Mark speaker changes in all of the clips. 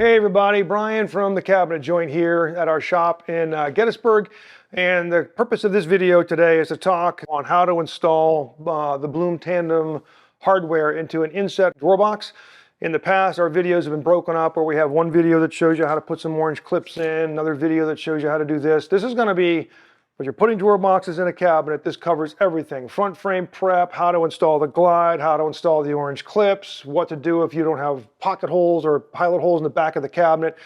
Speaker 1: Hey everybody, Brian from the Cabinet Joint here at our shop in Gettysburg. And the purpose of this video today is to talk on how to install the Blum Tandem hardware into an inset drawer box. In the past, our videos have been broken up where we have one video that shows you how to put some orange clips in, another video that shows you how to do this. This is going to be, when you're putting drawer boxes in a cabinet, this covers everything. Front frame prep, how to install the glide, how to install the orange clips, what to do if you don't have pocket holes or pilot holes in the back of the cabinet.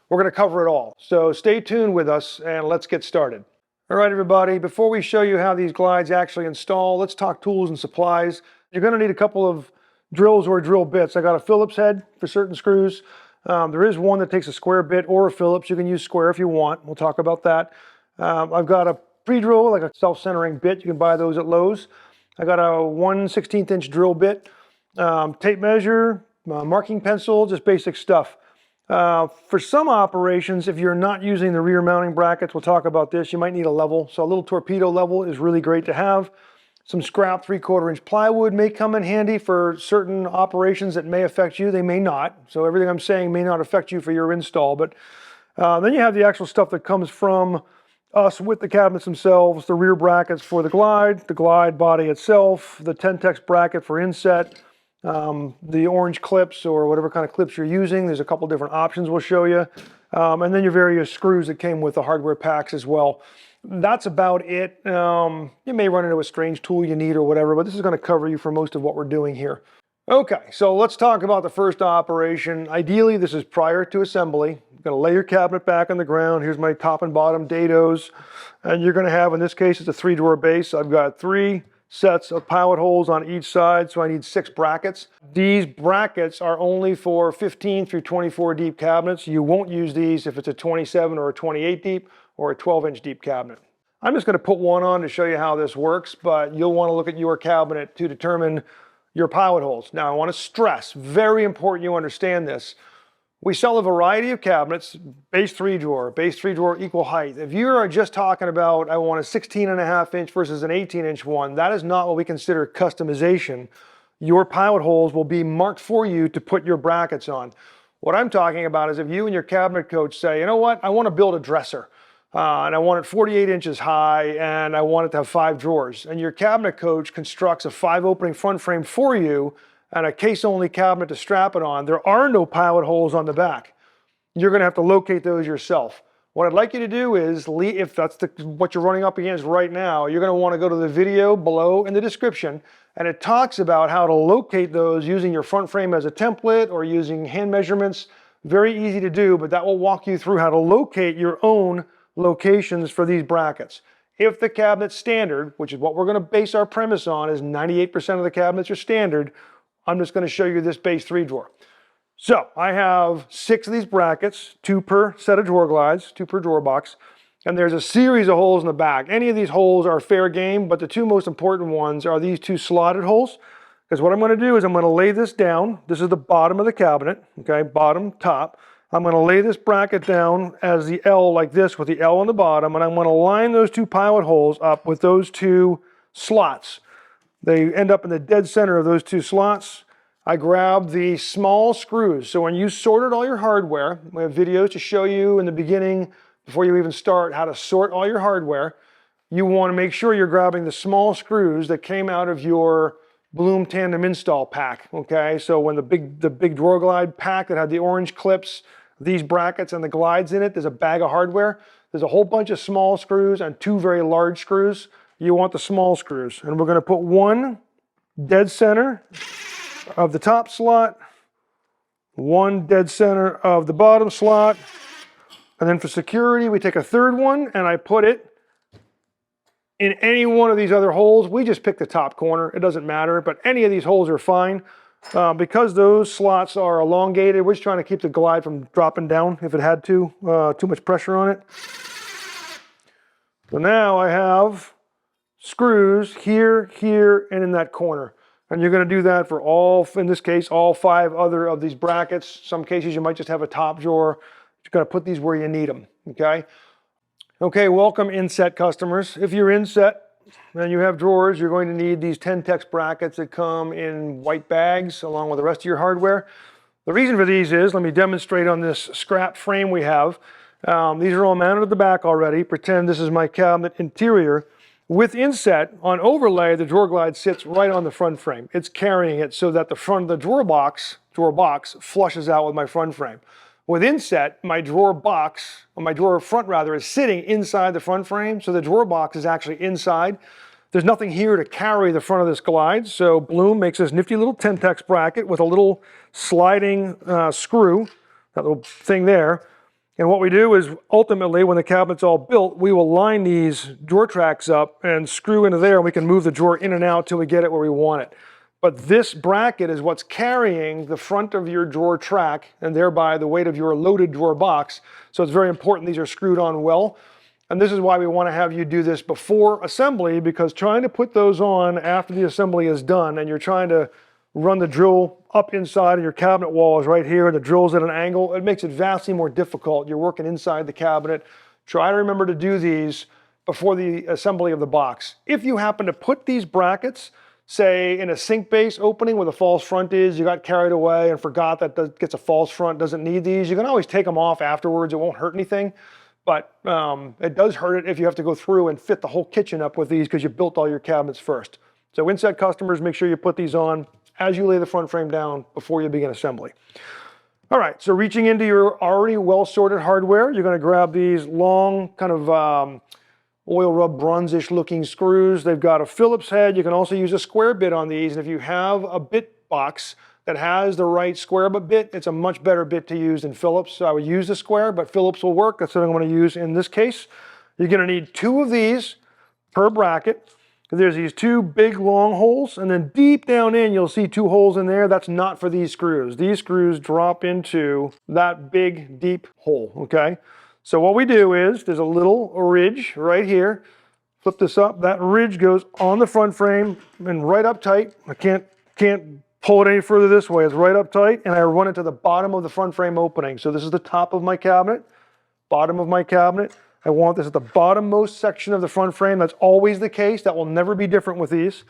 Speaker 1: We're going to cover it all. So stay tuned with us and let's get started. All right, everybody, before we show you how these glides actually install, let's talk tools and supplies. You're going to need a couple of drills or drill bits. I got a Phillips head for certain screws. There is one that takes a square bit or a Phillips. You can use square if you want. We'll talk about that. I've got a pre-drill, like a self-centering bit. You can buy those at Lowe's. I got a 1/16 inch drill bit, tape measure, marking pencil, just basic stuff. For some operations, if you're not using the rear mounting brackets, we'll talk about this, you might need a level. So a little torpedo level is really great to have. Some scrap 3/4 inch plywood may come in handy for certain operations that may affect you. They may not. So everything I'm saying may not affect you for your install. But then you have the actual stuff that comes from us with the cabinets themselves, the rear brackets for the glide body itself, the Tenn-Tex bracket for inset, the orange clips or whatever kind of clips you're using. There's a couple different options we'll show you. And then your various screws that came with the hardware packs as well. That's about it. You may run into a strange tool you need or whatever, but this is going to cover you for most of what we're doing here. Okay, so let's talk about the first operation. Ideally, this is prior to assembly. You're going to lay your cabinet back on the ground. Here's my top and bottom dados. And you're going to have, in this case, it's a 3-drawer base. I've got 3 sets of pilot holes on each side, so I need 6 brackets. These brackets are only for 15 through 24 deep cabinets. You won't use these if it's a 27 or a 28 deep or a 12-inch deep cabinet. I'm just going to put one on to show you how this works, but you'll want to look at your cabinet to determine your pilot holes. Now, I want to stress, very important you understand this. We sell a variety of cabinets, base 3-drawer, equal height. If you are just talking about, I want a 16.5 inch versus an 18-inch one, that is not what we consider customization. Your pilot holes will be marked for you to put your brackets on. What I'm talking about is if you and your cabinet coach say, you know what, I want to build a dresser. And I want it 48 inches high and I want it to have 5 drawers. And your cabinet coach constructs a 5-opening front frame for you and a case-only cabinet to strap it on. There are no pilot holes on the back. You're going to have to locate those yourself. What I'd like you to do is, if that's what you're running up against right now, you're going to want to go to the video below in the description, and it talks about how to locate those using your front frame as a template or using hand measurements. Very easy to do, but that will walk you through how to locate your own locations for these brackets. If the cabinet's standard, which is what we're going to base our premise on, is 98% of the cabinets are standard, I'm just going to show you this base 3-drawer. So I have 6 of these brackets, 2 per set of drawer glides, 2 per drawer box, and there's a series of holes in the back. Any of these holes are fair game, but the 2 most important ones are these 2 slotted holes, because what I'm going to do is I'm going to lay this down. This is the bottom of the cabinet, okay, bottom, top. I'm going to lay this bracket down as the L like this with the L on the bottom, and I'm going to line those 2 pilot holes up with those 2 slots. They end up in the dead center of those 2 slots. I grab the small screws. So when you sorted all your hardware, we have videos to show you in the beginning, before you even start, how to sort all your hardware. You want to make sure you're grabbing the small screws that came out of your Blum Tandem install pack, okay? So when the big drawer glide pack that had the orange clips, these brackets and the glides in it, there's a bag of hardware. There's a whole bunch of small screws and 2 very large screws. You want the small screws. And we're going to put 1 dead center of the top slot, 1 dead center of the bottom slot. And then for security, we take a 3rd one and I put it in any one of these other holes. We just pick the top corner. It doesn't matter, but any of these holes are fine. Because those slots are elongated, we're just trying to keep the glide from dropping down if it had too much pressure on it. So now I have screws here, here, and in that corner. And you're going to do that for all, in this case, all 5 other of these brackets. Some cases you might just have a top drawer. You're going to put these where you need them, okay? Okay, welcome Inset customers. If you're Inset and you have drawers, you're going to need these Tenn-Tex brackets that come in white bags along with the rest of your hardware. The reason for these is, let me demonstrate on this scrap frame we have. These are all mounted at the back already. Pretend this is my cabinet interior. With Inset, on overlay, the drawer glide sits right on the front frame. It's carrying it so that the front of the drawer box flushes out with my front frame. With Inset, my drawer box, or my drawer front rather, is sitting inside the front frame, so the drawer box is actually inside. There's nothing here to carry the front of this glide, so Blum makes this nifty little Tenn-Tex bracket with a little sliding screw, that little thing there. And what we do is, ultimately, when the cabinet's all built, we will line these drawer tracks up and screw into there, and we can move the drawer in and out till we get it where we want it. But this bracket is what's carrying the front of your drawer track, and thereby the weight of your loaded drawer box. So it's very important these are screwed on well. And this is why we want to have you do this before assembly, because trying to put those on after the assembly is done, and you're trying to run the drill up inside and your cabinet wall is right here and the drill's at an angle, it makes it vastly more difficult. You're working inside the cabinet. Try to remember to do these before the assembly of the box. If you happen to put these brackets, say in a sink base opening where the false front is, you got carried away and forgot that gets a false front, doesn't need these, you can always take them off afterwards. It won't hurt anything. But it does hurt it if you have to go through and fit the whole kitchen up with these because you built all your cabinets first. So Inset customers, make sure you put these on as you lay the front frame down before you begin assembly. All right, so reaching into your already well-sorted hardware, you're gonna grab these long kind of oil rub bronzish looking screws. They've got a Phillips head. You can also use a square bit on these. And if you have a bit box that has the right square bit, it's a much better bit to use than Phillips. So I would use the square, but Phillips will work. That's what I'm going to use in this case. You're going to need 2 of these per bracket. There's these 2 big long holes, and then deep down in you'll see 2 holes in there. That's not for these screws. These screws drop into that big deep hole, okay? So what we do is, there's a little ridge right here. Flip this up, that ridge goes on the front frame and right up tight. I can't pull it any further this way. It's right up tight, and I run it to the bottom of the front frame opening. So this is the top of my cabinet, bottom of my cabinet. I want this at the bottommost section of the front frame. That's always the case. That will never be different with these.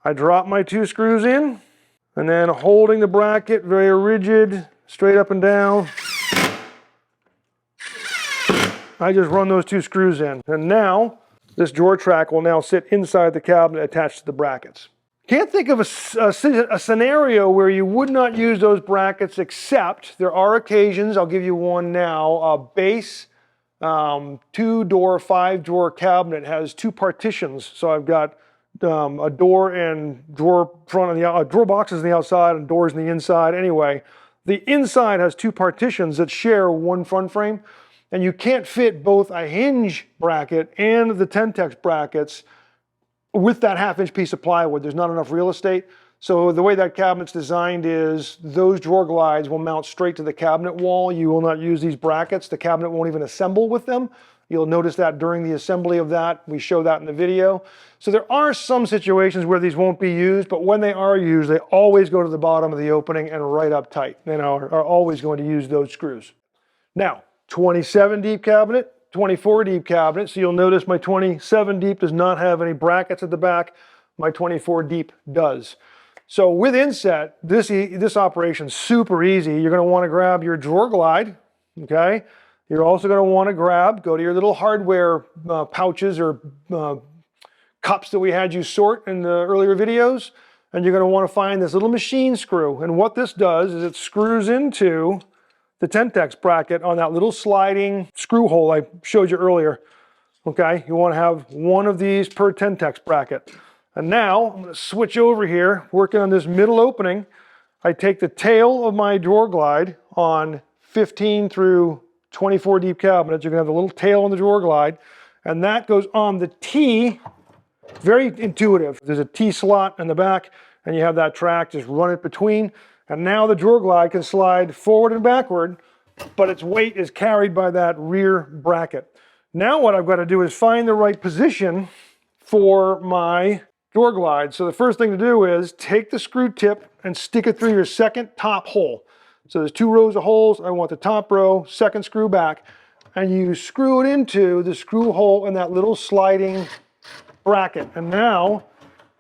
Speaker 1: I drop my 2 screws in, and then holding the bracket very rigid, straight up and down, I just run those 2 screws in. And now, this drawer track will now sit inside the cabinet attached to the brackets. Can't think of a scenario where you would not use those brackets, except there are occasions, I'll give you one now, a base 2-door, 5-drawer cabinet has 2 partitions. So I've got a door and drawer front on the drawer boxes on the outside and doors on the inside. Anyway, the inside has 2 partitions that share one front frame, and you can't fit both a hinge bracket and the Tenn-Tex brackets with that 1/2-inch piece of plywood. There's not enough real estate. So the way that cabinet's designed is those drawer glides will mount straight to the cabinet wall. You will not use these brackets. The cabinet won't even assemble with them. You'll notice that during the assembly of that. We show that in the video. So there are some situations where these won't be used, but when they are used, they always go to the bottom of the opening and right up tight. You know, are always going to use those screws. Now, 27 deep cabinet, 24 deep cabinet. So you'll notice my 27 deep does not have any brackets at the back. My 24 deep does. So with Inset, this operation's super easy. You're going to want to grab your drawer glide, okay? You're also going to want to go to your little hardware pouches or cups that we had you sort in the earlier videos, and you're going to want to find this little machine screw. And what this does is it screws into the Tenn-Tex bracket on that little sliding screw hole I showed you earlier, okay? You want to have 1 of these per Tenn-Tex bracket. And now, I'm going to switch over here, working on this middle opening. I take the tail of my drawer glide on 15 through 24 deep cabinets. You're going to have the little tail on the drawer glide, and that goes on the T. Very intuitive. There's a T slot in the back, and you have that track, just run it between. And now the drawer glide can slide forward and backward, but its weight is carried by that rear bracket. Now what I've got to do is find the right position for my drawer glide. So the first thing to do is take the screw tip and stick it through your second top hole. So there's 2 rows of holes. I want the top row, second screw back, and you screw it into the screw hole in that little sliding bracket. And now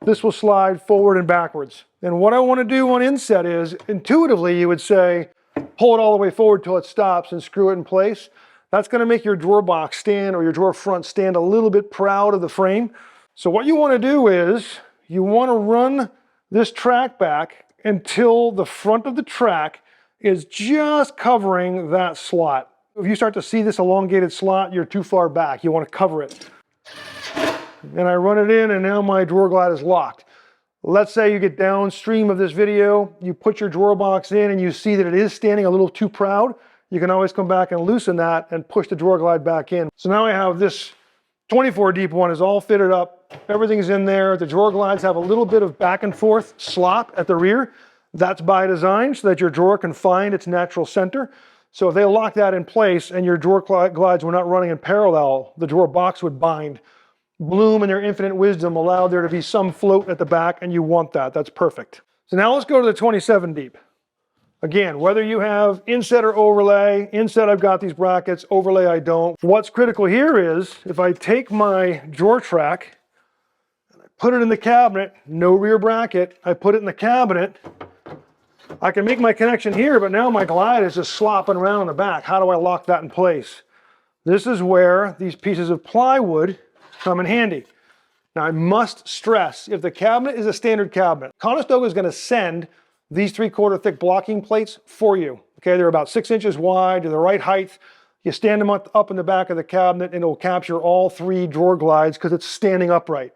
Speaker 1: this will slide forward and backwards. And what I want to do on Inset is, intuitively you would say, pull it all the way forward till it stops and screw it in place. That's going to make your drawer box stand, or your drawer front stand, a little bit proud of the frame. So what you want to do is you want to run this track back until the front of the track is just covering that slot. If you start to see this elongated slot, you're too far back. You want to cover it. And I run it in, and now my drawer glide is locked. Let's say you get downstream of this video, you put your drawer box in and you see that it is standing a little too proud. You can always come back and loosen that and push the drawer glide back in. So now I have this 24 deep one is all fitted up. Everything's in there. The drawer glides have a little bit of back and forth slop at the rear. That's by design so that your drawer can find its natural center. So if they lock that in place and your drawer glides were not running in parallel, the drawer box would bind. Blum in their infinite wisdom allowed there to be some float at the back, and you want that. That's perfect. So now let's go to the 27 deep. Again, whether you have inset or overlay, inset I've got these brackets, overlay I don't. What's critical here is if I take my drawer track and I put it in the cabinet, no rear bracket, I put it in the cabinet, I can make my connection here, but now my glide is just slopping around in the back. How do I lock that in place? This is where these pieces of plywood come in handy. Now I must stress, if the cabinet is a standard cabinet, Conestoga is going to send these 3/4 thick blocking plates for you. Okay, they're about 6 inches wide, they're the right height. You stand them up in the back of the cabinet and it'll capture all 3 drawer glides because it's standing upright.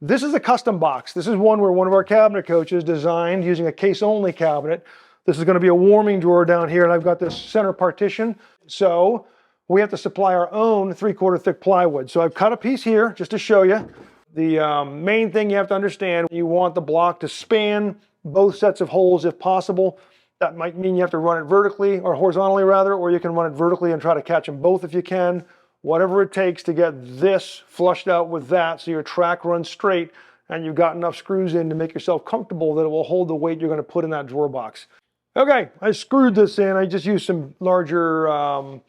Speaker 1: This is a custom box. This is one where one of our cabinet coaches designed using a case-only cabinet. This is going to be a warming drawer down here, and I've got this center partition. So we have to supply our own 3/4 thick plywood. So I've cut a piece here just to show you. The main thing you have to understand, you want the block to span both sets of holes if possible. That might mean you have to run it vertically, or horizontally rather, or you can run it vertically and try to catch them both if you can. Whatever it takes to get this flushed out with that so your track runs straight and you've got enough screws in to make yourself comfortable that it will hold the weight you're going to put in that drawer box. Okay, I screwed this in. I just used some larger, kind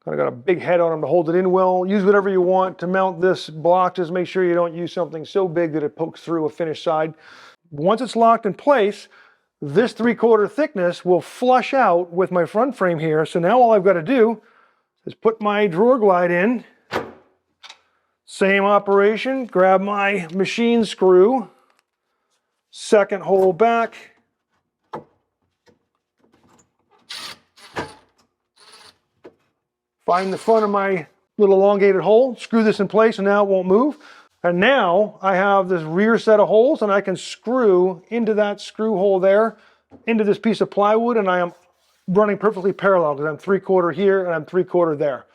Speaker 1: of got a big head on them to hold it in well. Use whatever you want to mount this block. Just make sure you don't use something so big that it pokes through a finished side. Once it's locked in place, this 3/4 thickness will flush out with my front frame here. So now all I've got to do is put my drawer glide in. Same operation, grab my machine screw, second hole back, find the front of my little elongated hole, screw this in place, and now it won't move. And now I have this rear set of holes, and I can screw into that screw hole there, into this piece of plywood, and I am running perfectly parallel because I'm 3/4 here and I'm 3/4 there.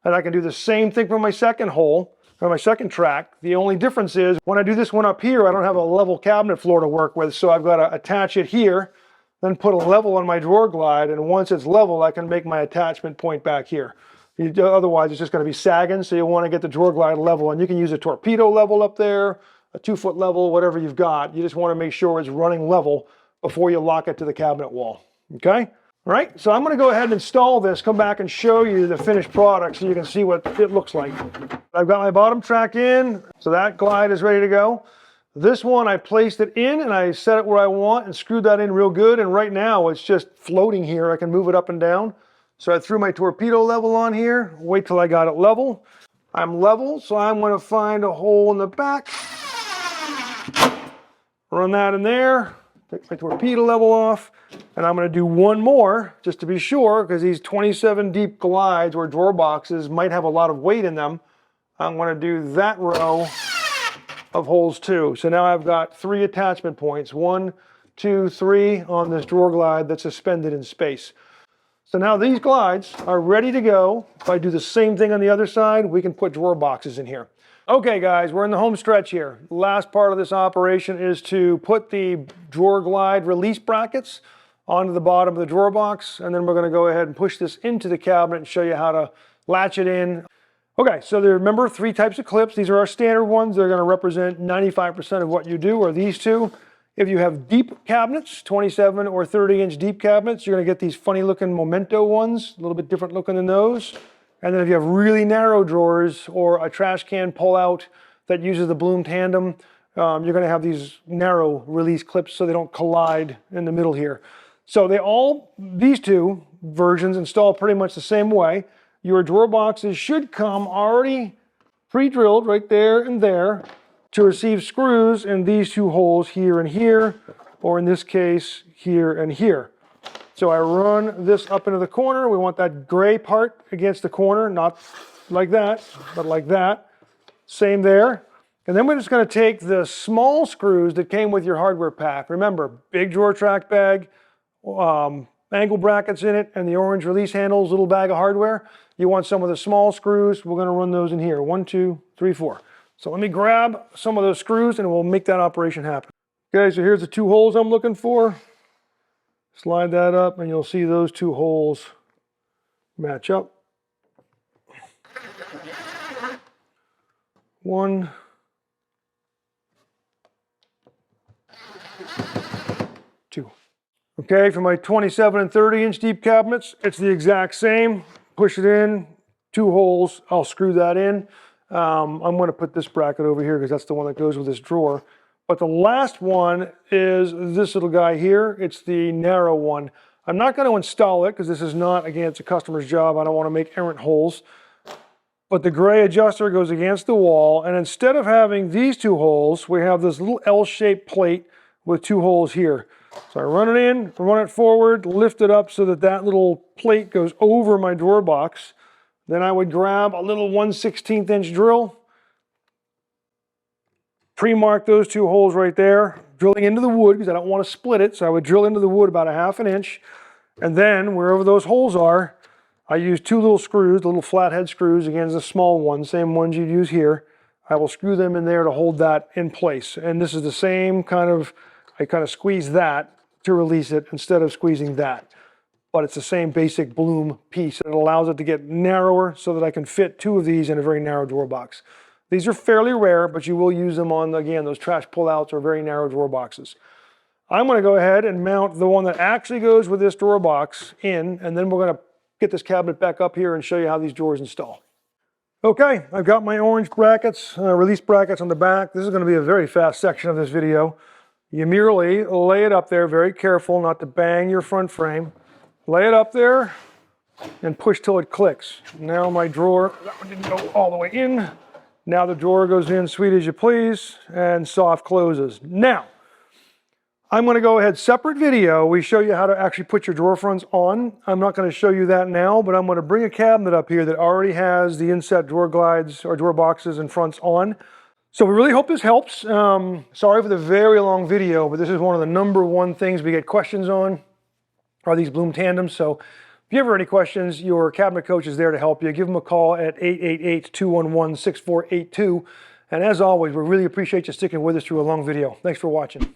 Speaker 1: And I can do the same thing for my second hole, or my second track. The only difference is when I do this one up here, I don't have a level cabinet floor to work with, so I've got to attach it here, then put a level on my drawer glide, and once it's level, I can make my attachment point back here. Otherwise, it's just going to be sagging, so you want to get the drawer glide level, and you can use a torpedo level up there, a 2-foot level, whatever you've got. You just want to make sure it's running level before you lock it to the cabinet wall, okay? All right, so I'm going to go ahead and install this, come back and show you the finished product so you can see what it looks like. I've got my bottom track in, so that glide is ready to go. This one, I placed it in and I set it where I want and screwed that in real good, and right now it's just floating here. I can move it up and down. So I threw my torpedo level on here, wait till I got it level. I'm level, so I'm going to find a hole in the back, run that in there, take my torpedo level off, and I'm going to do one more just to be sure, because these 27 deep glides or drawer boxes might have a lot of weight in them. I'm going to do that row of holes too. So now I've got 3 attachment points, 1, 2, 3 on this drawer glide that's suspended in space. So now these glides are ready to go. If I do the same thing on the other side, we can put drawer boxes in here. Okay guys, we're in the home stretch here. The last part of this operation is to put the drawer glide release brackets onto the bottom of the drawer box, and then we're going to go ahead and push this into the cabinet and show you how to latch it in. Okay, so there, remember 3 types of clips. These are our standard ones. They're going to represent 95% of what you do, are these 2. If you have deep cabinets, 27 or 30-inch deep cabinets, you're going to get these funny looking Movento ones, a little bit different looking than those. And then if you have really narrow drawers or a trash can pull-out that uses the Blum Tandem, you're going to have these narrow release clips so they don't collide in the middle here. So these two versions install pretty much the same way. Your drawer boxes should come already pre-drilled right there and there to receive screws in these two holes here and here, or in this case, here and here. So I run this up into the corner. We want that gray part against the corner, not like that, but like that. Same there. And then we're just going to take the small screws that came with your hardware pack. Remember, big drawer track bag, angle brackets in it, and the orange release handles, little bag of hardware. You want some of the small screws. We're going to run those in here. 1, 2, 3, 4. So let me grab some of those screws and we'll make that operation happen. Okay, so here's the 2 holes I'm looking for. Slide that up and you'll see those 2 holes match up. 1, 2. Okay, for my 27 and 30 inch deep cabinets, it's the exact same. Push it in, 2 holes, I'll screw that in. I'm going to put this bracket over here because that's the one that goes with this drawer. But the last one is this little guy here. It's the narrow one. I'm not going to install it because this is not, again, it's a customer's job. I don't want to make errant holes. But the gray adjuster goes against the wall, and instead of having these 2 holes, we have this little L-shaped plate with 2 holes here. So I run it in, run it forward, lift it up so that that little plate goes over my drawer box. Then I would grab a little 1/16 inch drill, pre-mark those 2 holes right there, drilling into the wood because I don't want to split it. So I would drill into the wood about 1/2 inch. And then wherever those holes are, I use 2 little screws, little flathead screws, again, the small ones, same ones you'd use here. I will screw them in there to hold that in place. And this is the same kind of, I kind of squeeze that to release it instead of squeezing that. But it's the same basic Blum piece. It allows it to get narrower so that I can fit 2 of these in a very narrow drawer box. These are fairly rare, but you will use them on, again, those trash pullouts or very narrow drawer boxes. I'm going to go ahead and mount the one that actually goes with this drawer box in, and then we're going to get this cabinet back up here and show you how these drawers install. Okay, I've got my orange brackets, release brackets on the back. This is going to be a very fast section of this video. You merely lay it up there, very careful not to bang your front frame. Lay it up there and push till it clicks. Now my drawer, that one didn't go all the way in. Now the drawer goes in sweet as you please and soft closes. Now, I'm going to go ahead, separate video. We show you how to actually put your drawer fronts on. I'm not going to show you that now, but I'm going to bring a cabinet up here that already has the Inset drawer glides or drawer boxes and fronts on. So we really hope this helps. Sorry for the very long video, but this is one of the #1 things we get questions on are these Blum tandems. So if you ever have any questions, your cabinet coach is there to help you. Give them a call at 888-211-6482. And as always, we really appreciate you sticking with us through a long video. Thanks for watching.